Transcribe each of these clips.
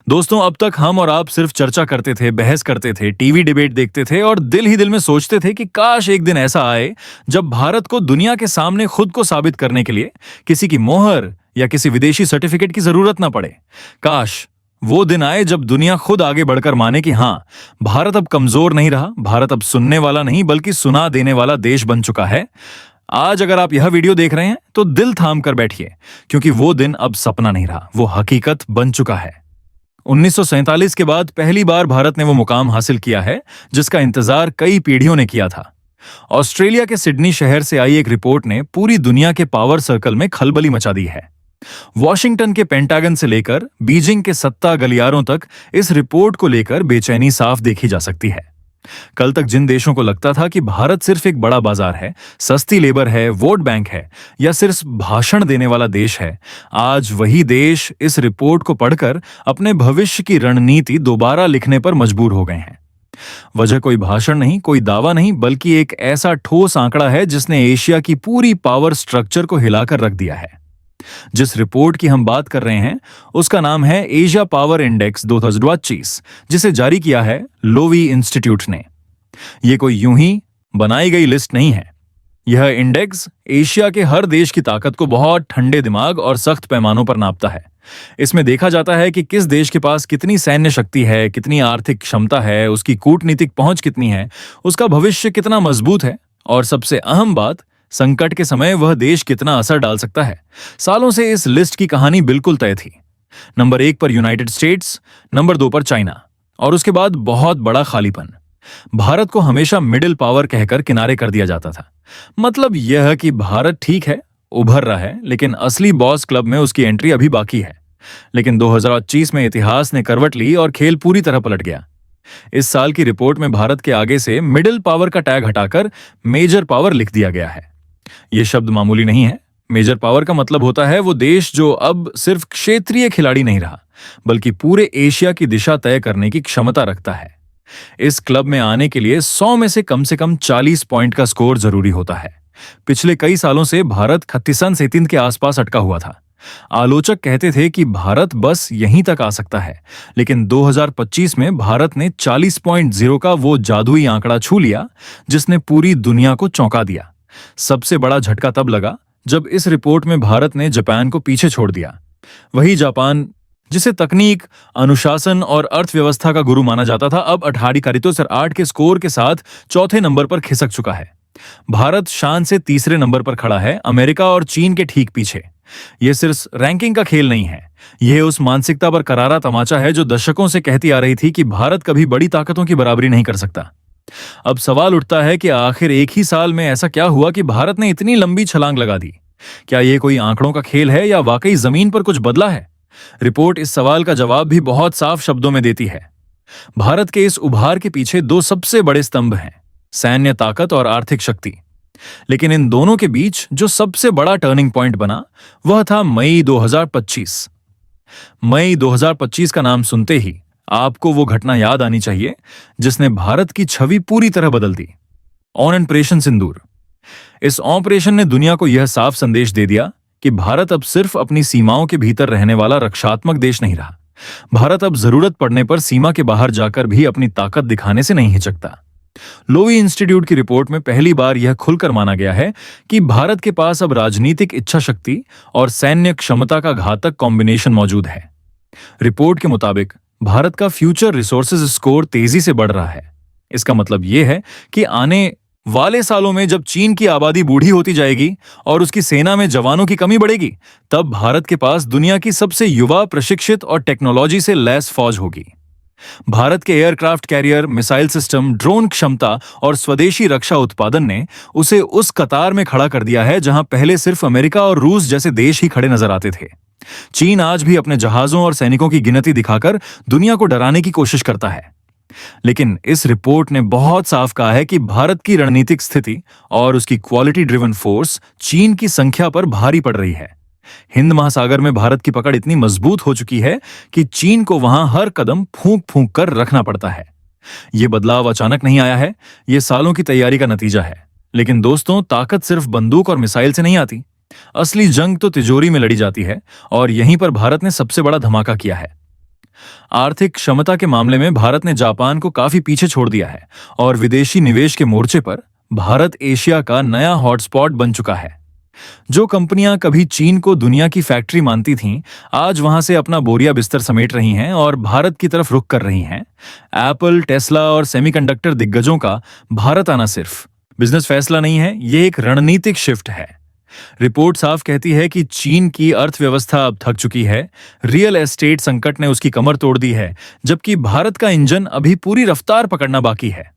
दोस्तों, अब तक हम और आप सिर्फ चर्चा करते थे, बहस करते थे, टीवी डिबेट देखते थे और दिल ही दिल में सोचते थे कि काश एक दिन ऐसा आए जब भारत को दुनिया के सामने खुद को साबित करने के लिए किसी की मोहर या किसी विदेशी सर्टिफिकेट की जरूरत ना पड़े। काश वो दिन आए जब दुनिया खुद आगे बढ़कर माने कि हाँ, भारत अब कमजोर नहीं रहा, भारत अब सुनने वाला नहीं बल्कि सुना देने वाला देश बन चुका है। आज अगर आप यह वीडियो देख रहे हैं तो दिल थाम कर बैठिए, क्योंकि वो दिन अब सपना नहीं रहा, वो हकीकत बन चुका है। 1947 के बाद पहली बार भारत ने वो मुकाम हासिल किया है जिसका इंतजार कई पीढ़ियों ने किया था। ऑस्ट्रेलिया के सिडनी शहर से आई एक रिपोर्ट ने पूरी दुनिया के पावर सर्कल में खलबली मचा दी है। वॉशिंगटन के पेंटागन से लेकर बीजिंग के सत्ता गलियारों तक इस रिपोर्ट को लेकर बेचैनी साफ देखी जा सकती है। कल तक जिन देशों को लगता था कि भारत सिर्फ एक बड़ा बाजार है, सस्ती लेबर है, वोट बैंक है या सिर्फ भाषण देने वाला देश है, आज वही देश इस रिपोर्ट को पढ़कर अपने भविष्य की रणनीति दोबारा लिखने पर मजबूर हो गए हैं। वजह कोई भाषण नहीं, कोई दावा नहीं, बल्कि एक ऐसा ठोस आंकड़ा है जिसने एशिया की पूरी पावर स्ट्रक्चर को हिलाकर रख दिया है। जिस रिपोर्ट की हम बात कर रहे हैं उसका नाम है एशिया पावर इंडेक्स 2025, जिसे जारी किया है लोवी इंस्टीट्यूट ने। यह कोई यूं ही बनाई गई लिस्ट नहीं है। यह इंडेक्स एशिया के हर देश की ताकत को बहुत ठंडे दिमाग और सख्त पैमानों पर नापता है। इसमें देखा जाता है कि किस देश के पास कितनी सैन्य शक्ति है, कितनी आर्थिक क्षमता है, उसकी कूटनीतिक पहुंच कितनी है, उसका भविष्य कितना मजबूत है और सबसे अहम बात, संकट के समय वह देश कितना असर डाल सकता है। सालों से इस लिस्ट की कहानी बिल्कुल तय थी। नंबर 1 पर यूनाइटेड स्टेट्स, नंबर 2 पर चाइना और उसके बाद बहुत बड़ा खालीपन। भारत को हमेशा मिडिल पावर कहकर किनारे कर दिया जाता था। मतलब यह कि भारत ठीक है, उभर रहा है, लेकिन असली बॉस क्लब में उसकी एंट्री अभी बाकी है। लेकिन 2025 में इतिहास ने करवट ली और खेल पूरी तरह पलट गया। इस साल की रिपोर्ट में भारत के आगे से मिडिल पावर का टैग हटाकर मेजर पावर लिख दिया गया है। यह शब्द मामूली नहीं है। मेजर पावर का मतलब होता है वो देश जो अब सिर्फ क्षेत्रीय खिलाड़ी नहीं रहा, बल्कि पूरे एशिया की दिशा तय करने की क्षमता रखता है। इस क्लब में आने के लिए 100 में से कम 40 पॉइंट का स्कोर जरूरी होता है। पिछले कई सालों से भारत 36 के आसपास अटका हुआ था। आलोचक कहते थे कि भारत बस यहीं तक आ सकता है, लेकिन 2025 में भारत ने 40.0 का वो जादुई आंकड़ा छू लिया जिसने पूरी दुनिया को चौंका दिया। सबसे बड़ा झटका तब लगा जब इस रिपोर्ट में भारत ने जापान को पीछे छोड़ दिया। वही जापान जिसे तकनीक, अनुशासन और अर्थव्यवस्था का गुरु माना जाता था, अब अठाधिकारित्व स्तर 8 के स्कोर के साथ चौथे नंबर पर खिसक चुका है। भारत शान से तीसरे नंबर पर खड़ा है, अमेरिका और चीन के ठीक पीछे। यह सिर्फ रैंकिंग का खेल नहीं है, यह उस मानसिकता पर करारा तमाचा है जो दशकों से कहती आ रही थी कि भारत कभी बड़ी ताकतों की बराबरी नहीं कर सकता। अब सवाल उठता है कि आखिर एक ही साल में ऐसा क्या हुआ कि भारत ने इतनी लंबी छलांग लगा दी? क्या यह कोई आंकड़ों का खेल है या वाकई जमीन पर कुछ बदला है? रिपोर्ट इस सवाल का जवाब भी बहुत साफ शब्दों में देती है। भारत के इस उभार के पीछे दो सबसे बड़े स्तंभ हैं, सैन्य ताकत और आर्थिक शक्ति। लेकिन इन दोनों के बीच जो सबसे बड़ा टर्निंग पॉइंट बना वह था मई 2025। मई 2025 का नाम सुनते ही आपको वो घटना याद आनी चाहिए जिसने भारत की छवि पूरी तरह बदल दी, ऑपरेशन सिंदूर। इस ऑपरेशन ने दुनिया को यह साफ संदेश दे दिया कि भारत अब सिर्फ अपनी सीमाओं के भीतर रहने वाला रक्षात्मक देश नहीं रहा। भारत अब जरूरत पड़ने पर सीमा के बाहर जाकर भी अपनी ताकत दिखाने से नहीं हिचकता। लोवी इंस्टीट्यूट की रिपोर्ट में पहली बार यह खुलकर माना गया है कि भारत के पास अब राजनीतिक इच्छा शक्ति और सैन्य क्षमता का घातक कॉम्बिनेशन मौजूद है। रिपोर्ट के मुताबिक भारत का फ्यूचर रिसोर्सेज स्कोर तेजी से बढ़ रहा है। इसका मतलब यह है कि आने वाले सालों में जब चीन की आबादी बूढ़ी होती जाएगी और उसकी सेना में जवानों की कमी बढ़ेगी, तब भारत के पास दुनिया की सबसे युवा, प्रशिक्षित और टेक्नोलॉजी से लैस फौज होगी। भारत के aircraft carrier, missile system, drone क्षमता और स्वदेशी रक्षा उत्पादन ने उसे उस कतार में खड़ा कर दिया है जहां पहले सिर्फ अमेरिका और रूस जैसे देश ही खड़े नजर आते थे। चीन आज भी अपने जहाजों और सैनिकों की गिनती दिखाकर दुनिया को डराने की कोशिश करता है। लेकिन इस रिपोर्ट ने बहुत साफ कहा है कि भारत की रणनीतिक स्थिति और उसकी क्वालिटी ड्रिवन फोर्स चीन की संख्या पर भारी पड़ रही है। हिंद महासागर में भारत की पकड़ इतनी मजबूत हो चुकी है कि चीन को वहां हर कदम फूंक फूंक कर रखना पड़ता है। यह बदलाव अचानक नहीं आया है, यह सालों की तैयारी का नतीजा है। लेकिन दोस्तों, ताकत सिर्फ बंदूक और मिसाइल से नहीं आती। असली जंग तो तिजोरी में लड़ी जाती है और यहीं पर भारत ने सबसे बड़ा धमाका किया है। आर्थिक क्षमता के मामले में भारत ने जापान को काफी पीछे छोड़ दिया है और विदेशी निवेश के मोर्चे पर भारत एशिया का नया हॉटस्पॉट बन चुका है। जो कंपनियां कभी चीन को दुनिया की फैक्ट्री मानती थीं, आज वहां से अपना बोरिया बिस्तर समेट रही हैं और भारत की तरफ रुख कर रही हैं। एप्पल, टेस्ला और सेमीकंडक्टर दिग्गजों का भारत आना सिर्फ बिजनेस फैसला नहीं है, ये एक रणनीतिक शिफ्ट है। रिपोर्ट साफ कहती है कि चीन की अर्थव्यवस्था अब थक चुकी है, रियल एस्टेट संकट ने उसकी कमर तोड़ दी है, जबकि भारत का इंजन अभी पूरी रफ्तार पकड़ना बाकी है।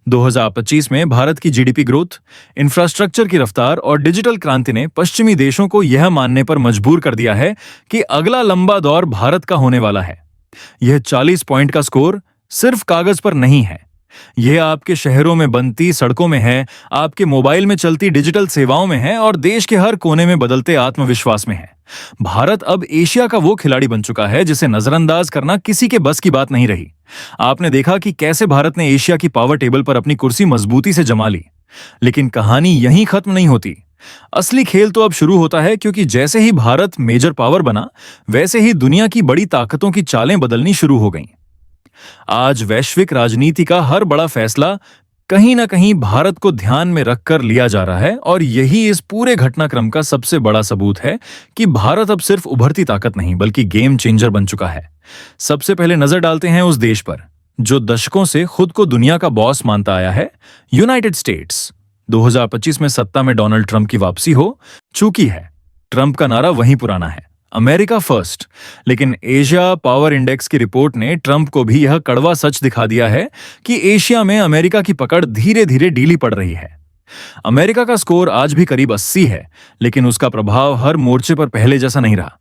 2025 में भारत की जीडीपी ग्रोथ, इंफ्रास्ट्रक्चर की रफ्तार और डिजिटल क्रांति ने पश्चिमी देशों को यह मानने पर मजबूर कर दिया है कि अगला लंबा दौर भारत का होने वाला है। यह 40 पॉइंट का स्कोर सिर्फ कागज पर नहीं है, यह आपके शहरों में बनती सड़कों में है, आपके मोबाइल में चलती डिजिटल सेवाओं में है और देश के हर कोने में बदलते आत्मविश्वास में है। भारत अब एशिया का वो खिलाड़ी बन चुका है जिसे नजरअंदाज करना किसी के बस की बात नहीं रही। आपने देखा कि कैसे भारत ने एशिया की पावर टेबल पर अपनी कुर्सी मजबूती से जमा ली। लेकिन कहानी यहीं खत्म नहीं होती। असली खेल तो अब शुरू होता है, क्योंकि जैसे ही भारत मेजर पावर बना, वैसे ही दुनिया की बड़ी ताकतों की चालें बदलनी शुरू हो गईं। आज वैश्विक राजनीति का हर बड़ा फैसला कहीं ना कहीं भारत को ध्यान में रखकर लिया जा रहा है और यही इस पूरे घटनाक्रम का सबसे बड़ा सबूत है कि भारत अब सिर्फ उभरती ताकत नहीं बल्कि गेम चेंजर बन चुका है। सबसे पहले नजर डालते हैं उस देश पर जो दशकों से खुद को दुनिया का बॉस मानता आया है, यूनाइटेड स्टेट्स। 2025 में सत्ता में डोनाल्ड ट्रंप की वापसी हो चुकी है। ट्रंप का नारा वहीं पुराना है, अमेरिका फर्स्ट। लेकिन एशिया पावर इंडेक्स की रिपोर्ट ने ट्रंप को भी यह कड़वा सच दिखा दिया है कि एशिया में अमेरिका की पकड़ धीरे धीरे ढीली पड़ रही है। अमेरिका का स्कोर आज भी करीब 80 है, लेकिन उसका प्रभाव हर मोर्चे पर पहले जैसा नहीं रहा।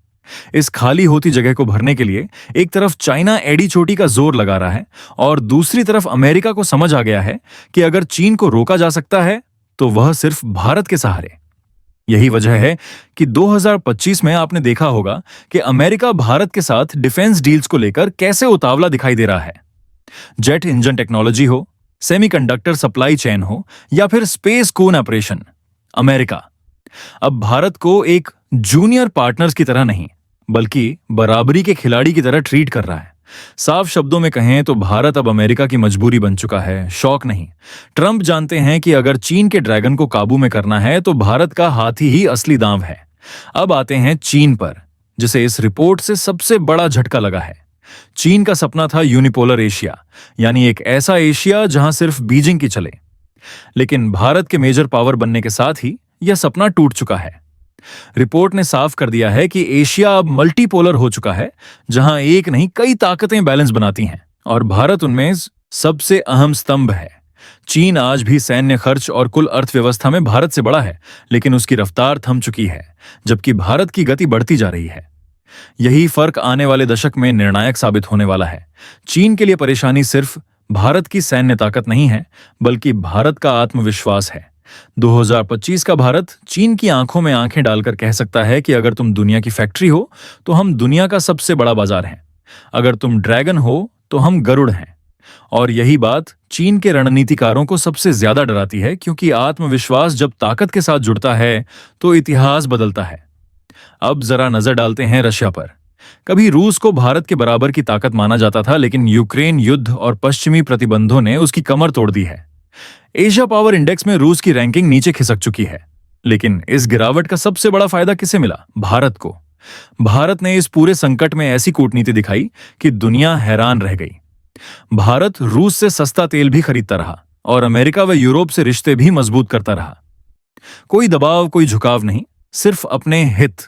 इस खाली होती जगह को भरने के लिए एक तरफ चाइना एड़ी चोटी का जोर लगा रहा है और दूसरी तरफ अमेरिका को समझ आ गया है कि अगर चीन को रोका जा सकता है तो वह सिर्फ भारत के सहारे। यही वजह है कि 2025 में आपने देखा होगा कि अमेरिका भारत के साथ डिफेंस डील्स को लेकर कैसे उतावला दिखाई दे रहा है। जेट इंजन टेक्नोलॉजी हो, सेमीकंडक्टर सप्लाई चेन हो या फिर स्पेस कून ऑपरेशन, अमेरिका अब भारत को एक जूनियर पार्टनर्स की तरह नहीं बल्कि बराबरी के खिलाड़ी की तरह ट्रीट कर रहा है। साफ शब्दों में कहें तो भारत अब अमेरिका की मजबूरी बन चुका है, शौक नहीं। ट्रंप जानते हैं कि अगर चीन के ड्रैगन को काबू में करना है तो भारत का हाथी ही असली दांव है। अब आते हैं चीन पर, जिसे इस रिपोर्ट से सबसे बड़ा झटका लगा है। चीन का सपना था यूनिपोलर एशिया, यानी एक ऐसा एशिया जहां सिर्फ बीजिंग की चले। लेकिन भारत के मेजर पावर बनने के साथ ही यह सपना टूट चुका है। रिपोर्ट ने साफ कर दिया है कि एशिया अब मल्टीपोलर हो चुका है, जहां एक नहीं कई ताकतें बैलेंस बनाती हैं और भारत उनमें सबसे अहम स्तंभ है। चीन आज भी सैन्य खर्च और कुल अर्थव्यवस्था में भारत से बड़ा है, लेकिन उसकी रफ्तार थम चुकी है, जबकि भारत की गति बढ़ती जा रही है। यही फर्क आने वाले दशक में निर्णायक साबित होने वाला है। चीन के लिए परेशानी सिर्फ भारत की सैन्य ताकत नहीं है, बल्कि भारत का आत्मविश्वास है। 2025 का भारत चीन की आंखों में आंखें डालकर कह सकता है कि अगर तुम दुनिया की फैक्ट्री हो तो हम दुनिया का सबसे बड़ा बाजार हैं, अगर तुम ड्रैगन हो तो हम गरुड़ हैं। और यही बात चीन के रणनीतिकारों को सबसे ज्यादा डराती है, क्योंकि आत्मविश्वास जब ताकत के साथ जुड़ता है तो इतिहास बदलता है। अब जरा नजर डालते हैं रशिया पर। कभी रूस को भारत के बराबर की ताकत माना जाता था, लेकिन यूक्रेन युद्ध और पश्चिमी प्रतिबंधों ने उसकी कमर तोड़ दी है। एशिया पावर इंडेक्स में रूस की रैंकिंग नीचे खिसक चुकी है, लेकिन इस गिरावट का सबसे बड़ा फायदा किसे मिला? भारत को। भारत ने इस पूरे संकट में ऐसी कूटनीति दिखाई कि दुनिया हैरान रह गई। भारत रूस से सस्ता तेल भी खरीदता रहा और अमेरिका व यूरोप से रिश्ते भी मजबूत करता रहा। कोई दबाव, कोई झुकाव नहीं, सिर्फ अपने हित।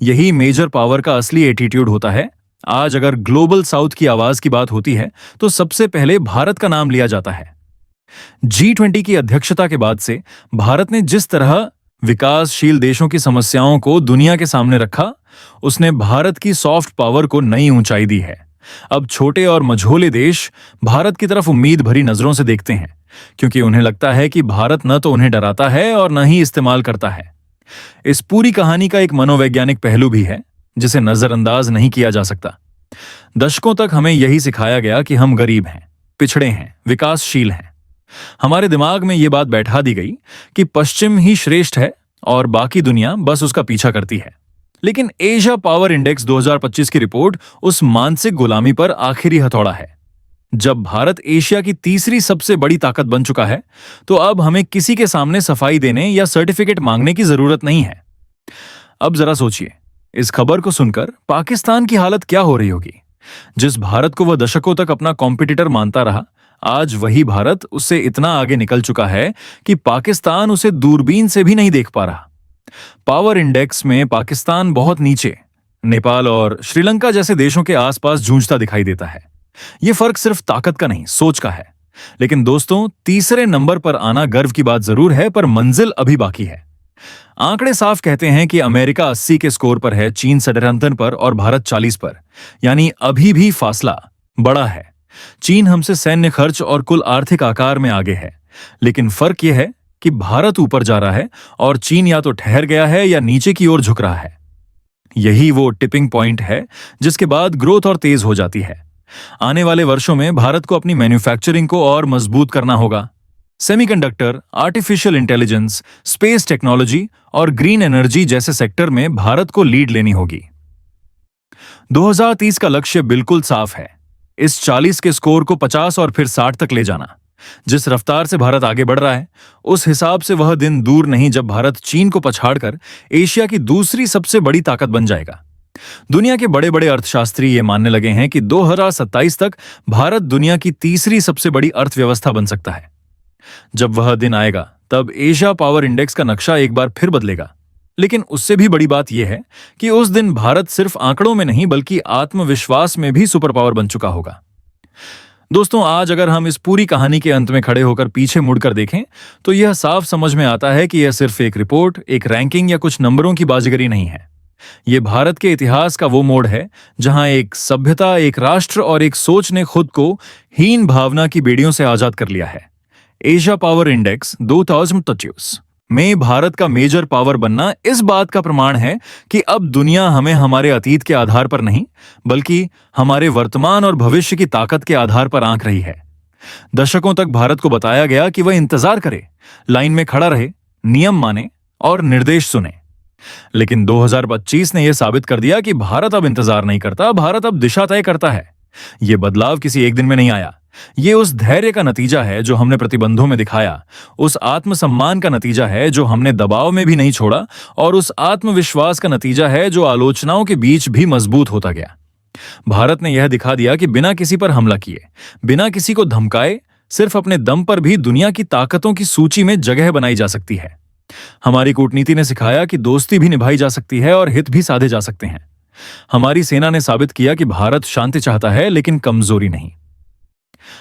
यही मेजर पावर का असली एटीट्यूड होता है। आज अगर ग्लोबल साउथ की आवाज की बात होती है तो सबसे पहले भारत का नाम लिया जाता है। G20 की अध्यक्षता के बाद से भारत ने जिस तरह विकासशील देशों की समस्याओं को दुनिया के सामने रखा, उसने भारत की सॉफ्ट पावर को नई ऊंचाई दी है। अब छोटे और मझोले देश भारत की तरफ उम्मीद भरी नजरों से देखते हैं, क्योंकि उन्हें लगता है कि भारत न तो उन्हें डराता है और न ही इस्तेमाल करता है। इस पूरी कहानी का एक मनोवैज्ञानिक पहलू भी है जिसे नजरअंदाज नहीं किया जा सकता। दशकों तक हमें यही सिखाया गया कि हम गरीब हैं, पिछड़े हैं, विकासशील हैं। हमारे दिमाग में यह बात बैठा दी गई कि पश्चिम ही श्रेष्ठ है और बाकी दुनिया बस उसका पीछा करती है। लेकिन एशिया पावर इंडेक्स 2025 की रिपोर्ट उस मानसिक गुलामी पर आखिरी हथौड़ा है। जब भारत एशिया की तीसरी सबसे बड़ी ताकत बन चुका है, तो अब हमें किसी के सामने सफाई देने या सर्टिफिकेट मांगने की जरूरत नहीं है। अब जरा सोचिए, इस खबर को सुनकर पाकिस्तान की हालत क्या हो रही होगी। जिस भारत को वह दशकों तक अपना कॉम्पिटिटर मानता रहा, आज वही भारत उससे इतना आगे निकल चुका है कि पाकिस्तान उसे दूरबीन से भी नहीं देख पा रहा। पावर इंडेक्स में पाकिस्तान बहुत नीचे, नेपाल और श्रीलंका जैसे देशों के आसपास जूझता दिखाई देता है। यह फर्क सिर्फ ताकत का नहीं, सोच का है। लेकिन दोस्तों, तीसरे नंबर पर आना गर्व की बात जरूर है, पर मंजिल अभी बाकी है। आंकड़े साफ कहते हैं कि अमेरिका 80 के स्कोर पर है, चीन 57 पर और भारत 40 पर, यानी अभी भी फासला बड़ा है। चीन हमसे सैन्य खर्च और कुल आर्थिक आकार में आगे है, लेकिन फर्क यह है कि भारत ऊपर जा रहा है और चीन या तो ठहर गया है या नीचे की ओर झुक रहा है। यही वो टिपिंग पॉइंट है जिसके बाद ग्रोथ और तेज हो जाती है। आने वाले वर्षों में भारत को अपनी मैन्युफैक्चरिंग को और मजबूत करना होगा। Semiconductor, artificial intelligence, space technology और ग्रीन एनर्जी जैसे सेक्टर में भारत को लीड लेनी होगी। 2030 का लक्ष्य बिल्कुल साफ है, इस 40 के स्कोर को 50 और फिर 60 तक ले जाना। जिस रफ्तार से भारत आगे बढ़ रहा है, उस हिसाब से वह दिन दूर नहीं जब भारत चीन को पछाड़कर एशिया की दूसरी सबसे बड़ी ताकत बन जाएगा। दुनिया के बड़े बड़े अर्थशास्त्री ये मानने लगे हैं कि 2027 तक भारत दुनिया की तीसरी सबसे बड़ी अर्थव्यवस्था बन सकता है। जब वह दिन आएगा, तब एशिया पावर इंडेक्स का नक्शा एक बार फिर बदलेगा। लेकिन उससे भी बड़ी बात यह है कि उस दिन भारत सिर्फ आंकड़ों में नहीं बल्कि आत्मविश्वास में भी सुपर पावर बन चुका होगा। दोस्तों, आज अगर हम इस पूरी कहानी के अंत में खड़े होकर पीछे मुड़कर देखें, तो यह साफ समझ में आता है कि यह सिर्फ एक रिपोर्ट, एक रैंकिंग या कुछ नंबरों की बाजीगरी नहीं है। यह भारत के इतिहास का वो मोड़ है जहां एक सभ्यता, एक राष्ट्र और एक सोच ने खुद को हीन भावना की बेड़ियों से आजाद कर लिया है। एशिया पावर इंडेक्स 2025 में भारत का मेजर पावर बनना इस बात का प्रमाण है कि अब दुनिया हमें हमारे अतीत के आधार पर नहीं बल्कि हमारे वर्तमान और भविष्य की ताकत के आधार पर आंक रही है। दशकों तक भारत को बताया गया कि वह इंतजार करे, लाइन में खड़ा रहे, नियम माने और निर्देश सुने। लेकिन 2025 ने यह साबित कर दिया कि भारत अब इंतजार नहीं करता, भारत अब दिशा तय करता है। यह बदलाव किसी एक दिन में नहीं आया। ये उस धैर्य का नतीजा है जो हमने प्रतिबंधों में दिखाया, उस आत्मसम्मान का नतीजा है जो हमने दबाव में भी नहीं छोड़ा, और उस आत्मविश्वास का नतीजा है जो आलोचनाओं के बीच भी मजबूत होता गया। भारत ने यह दिखा दिया कि बिना किसी पर हमला किए, बिना किसी को धमकाए, सिर्फ अपने दम पर भी दुनिया की ताकतों की सूची में जगह बनाई जा सकती है। हमारी कूटनीति ने सिखाया कि दोस्ती भी निभाई जा सकती है और हित भी साधे जा सकते हैं। हमारी सेना ने साबित किया कि भारत शांति चाहता है लेकिन कमजोरी नहीं।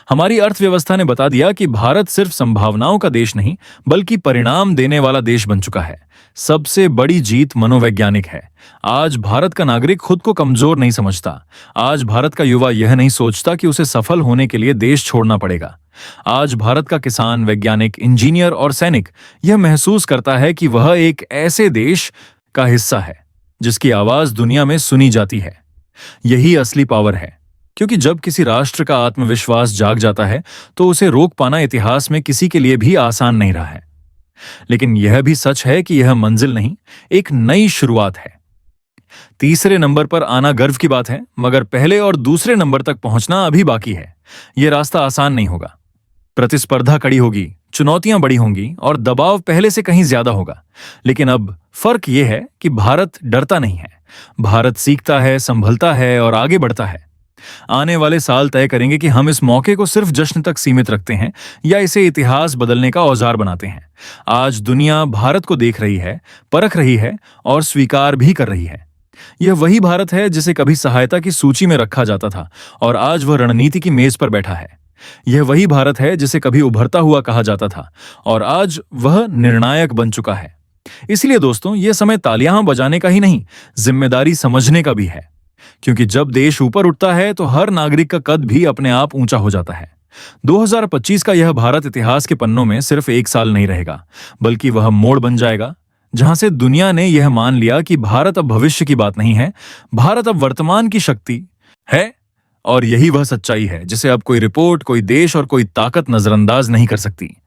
हमारी अर्थव्यवस्था ने बता दिया कि भारत सिर्फ संभावनाओं का देश नहीं बल्कि परिणाम देने वाला देश बन चुका है। सबसे बड़ी जीत मनोवैज्ञानिक है। आज भारत का नागरिक खुद को कमजोर नहीं समझता। आज भारत का युवा यह नहीं सोचता कि उसे सफल होने के लिए देश छोड़ना पड़ेगा। आज भारत का किसान, वैज्ञानिक, इंजीनियर और सैनिक यह महसूस करता है कि वह एक ऐसे देश का हिस्सा है जिसकी आवाज दुनिया में सुनी जाती है। यही असली पावर है, क्योंकि जब किसी राष्ट्र का आत्मविश्वास जाग जाता है तो उसे रोक पाना इतिहास में किसी के लिए भी आसान नहीं रहा है। लेकिन यह भी सच है कि यह मंजिल नहीं, एक नई शुरुआत है। तीसरे नंबर पर आना गर्व की बात है, मगर पहले और दूसरे नंबर तक पहुंचना अभी बाकी है। यह रास्ता आसान नहीं होगा। प्रतिस्पर्धा कड़ी होगी, चुनौतियां बड़ी होंगी और दबाव पहले से कहीं ज्यादा होगा। लेकिन अब फर्क यह है कि भारत डरता नहीं है। भारत सीखता है, संभलता है और आगे बढ़ता है। आने वाले साल तय करेंगे कि हम इस मौके को सिर्फ जश्न तक सीमित रखते हैं या इसे इतिहास बदलने का औजार बनाते हैं। आज दुनिया भारत को देख रही है, परख रही है और स्वीकार भी कर रही है। यह वही भारत है जिसे कभी सहायता की सूची में रखा जाता था और आज वह रणनीति की मेज पर बैठा है। यह वही भारत है जिसे कभी उभरता हुआ कहा जाता था और आज वह निर्णायक बन चुका है। इसलिए दोस्तों, यह समय तालियां बजाने का ही नहीं, जिम्मेदारी समझने का भी है। क्योंकि जब देश ऊपर उठता है तो हर नागरिक का कद भी अपने आप ऊंचा हो जाता है। 2025 का यह भारत इतिहास के पन्नों में सिर्फ एक साल नहीं रहेगा, बल्कि वह मोड़ बन जाएगा जहां से दुनिया ने यह मान लिया कि भारत अब भविष्य की बात नहीं है, भारत अब वर्तमान की शक्ति है। और यही वह सच्चाई है जिसे अब कोई रिपोर्ट, कोई देश और कोई ताकत नजरअंदाज नहीं कर सकती।